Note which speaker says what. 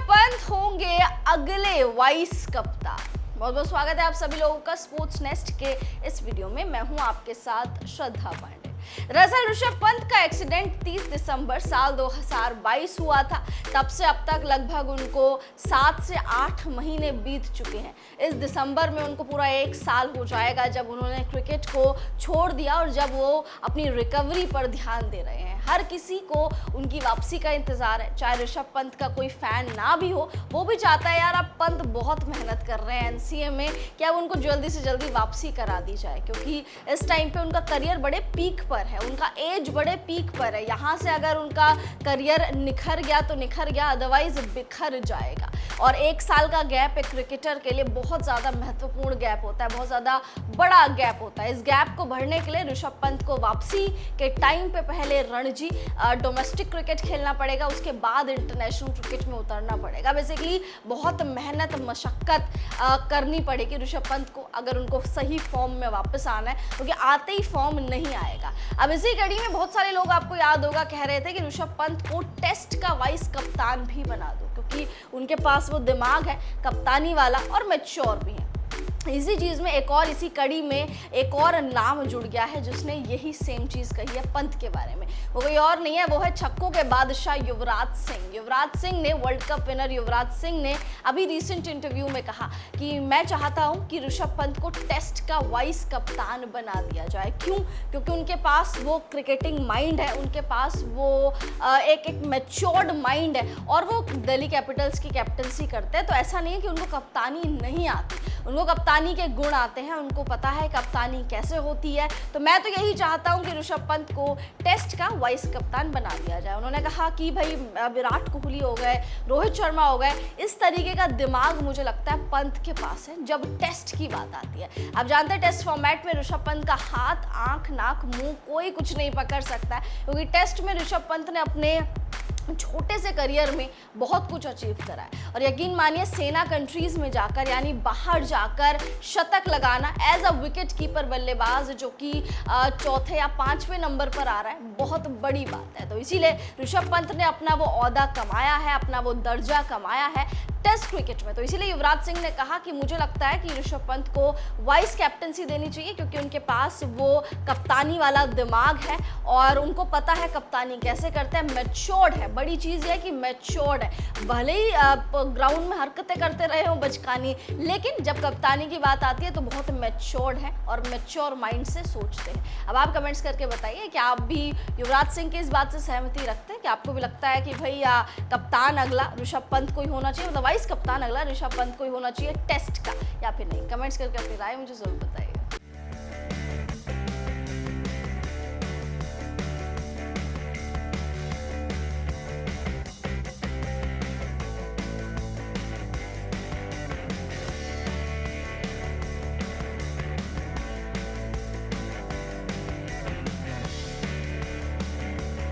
Speaker 1: पंत होंगे अगले वाइस कप्तान। बहुत बहुत स्वागत है आप सभी लोगों का स्पोर्ट्स नेस्ट के इस वीडियो में। मैं हूं आपके साथ श्रद्धा पांडे। दरअसल ऋषभ पंत का एक्सीडेंट 30 दिसंबर साल 2022 हुआ था। तब से अब तक लगभग उनको 7 से 8 महीने बीत चुके हैं। इस दिसंबर में उनको पूरा 1 साल हो जाएगा जब उन्होंने क्रिकेट को छोड़ दिया और जब वो अपनी रिकवरी पर ध्यान दे रहे हैं। हर किसी को उनकी वापसी का इंतजार है, चाहे ऋषभ पंत का कोई फैन ना भी हो, वो भी चाहता है यार अब पंत बहुत मेहनत कर रहे हैं एनसीए में, क्या उनको जल्दी से जल्दी वापसी करा दी जाए, क्योंकि इस टाइम पे उनका करियर बड़े पीक पर है, उनका एज बड़े पीक पर है। यहाँ से अगर उनका करियर निखर गया तो निखर गया, अदरवाइज बिखर जाएगा। और 1 साल का गैप एक क्रिकेटर के लिए बहुत ज़्यादा महत्वपूर्ण गैप होता है, बहुत ज़्यादा बड़ा गैप होता है। इस गैप को भरने के लिए ऋषभ पंत को वापसी के टाइम पे पहले रणजी डोमेस्टिक क्रिकेट खेलना पड़ेगा, उसके बाद इंटरनेशनल क्रिकेट में उतरना पड़ेगा। बेसिकली बहुत मेहनत मशक्कत करनी पड़ेगी ऋषभ पंत को अगर उनको सही फॉर्म में वापस आना है, क्योंकि आते ही फॉर्म नहीं आएगा। अब इसी कड़ी में बहुत सारे लोग, आपको याद होगा, कह रहे थे कि ऋषभ पंत को टेस्ट का वाइस कप्तान भी बना दो, क्योंकि उनके पास वो दिमाग है कप्तानी वाला और मैच्योर भी है। इसी चीज़ में एक और, इसी कड़ी में एक और नाम जुड़ गया है जिसने यही सेम चीज़ कही है पंत के बारे में। वो कोई और नहीं है, वो है छक्कों के बादशाह युवराज सिंह। युवराज सिंह ने, world cup winner Yuvraj Singh ने अभी रिसेंट इंटरव्यू में कहा कि मैं चाहता हूं कि ऋषभ पंत को टेस्ट का वाइस कप्तान बना दिया जाए। क्यों? क्योंकि उनके पास वो क्रिकेटिंग माइंड है, उनके पास वो एक मैच्योर्ड माइंड है और वो दिल्ली कैपिटल्स की कैप्टनसी करते हैं। तो ऐसा नहीं है कि उनको कप्तानी नहीं आती, उनको कप्तानी के गुण आते हैं, उनको पता है कप्तानी कैसे होती है। तो मैं तो यही चाहता हूं कि ऋषभ पंत को टेस्ट का वाइस कप्तान बना दिया जाए। उन्होंने कहा कि भाई विराट कोहली हो गए, रोहित शर्मा हो गए, इस तरीके का दिमाग मुझे लगता है पंत के पास है जब टेस्ट की बात आती है। आप जानते हैं टेस्ट फॉर्मेट में ऋषभ पंत का हाथ, आंख, नाक, मुंह कोई कुछ नहीं पकड़ सकता है, क्योंकि टेस्ट में ऋषभ पंत ने अपने छोटे से करियर में बहुत कुछ अचीव करा है। और यकीन मानिए, सेना कंट्रीज में जाकर, यानी बाहर जाकर शतक लगाना एज अ विकेट कीपर बल्लेबाज, जो कि चौथे या 5वें नंबर पर आ रहा है, बहुत बड़ी बात है। तो इसीलिए ऋषभ पंत ने अपना वो ओहदा कमाया है, अपना वो दर्जा कमाया है टेस्ट क्रिकेट में। तो इसीलिए युवराज सिंह ने कहा कि मुझे लगता है कि ऋषभ पंत को वाइस कैप्टनसी देनी चाहिए, क्योंकि उनके पास वो कप्तानी वाला दिमाग है और उनको पता है कप्तानी कैसे करते हैं, मैच्योर्ड है। बड़ी चीज़ है कि मैच्योर्ड है। भले ही ग्राउंड में हरकतें करते रहे हो बचकानी, लेकिन जब कप्तानी की बात आती है तो बहुत मैच्योर्ड है और मैच्योर माइंड से सोचते हैं। अब आप कमेंट्स करके बताइए कि आप भी युवराज सिंह की इस बात से सहमति रखते हैं कि आपको भी लगता है कि भाई कप्तान अगला ऋषभ पंत को ही होना चाहिए, मतलब वाइस कप्तान अगला ऋषभ पंत को ही होना चाहिए टेस्ट का, या फिर नहीं। कमेंट्स करके अपनी राय मुझे जरूर बताइए।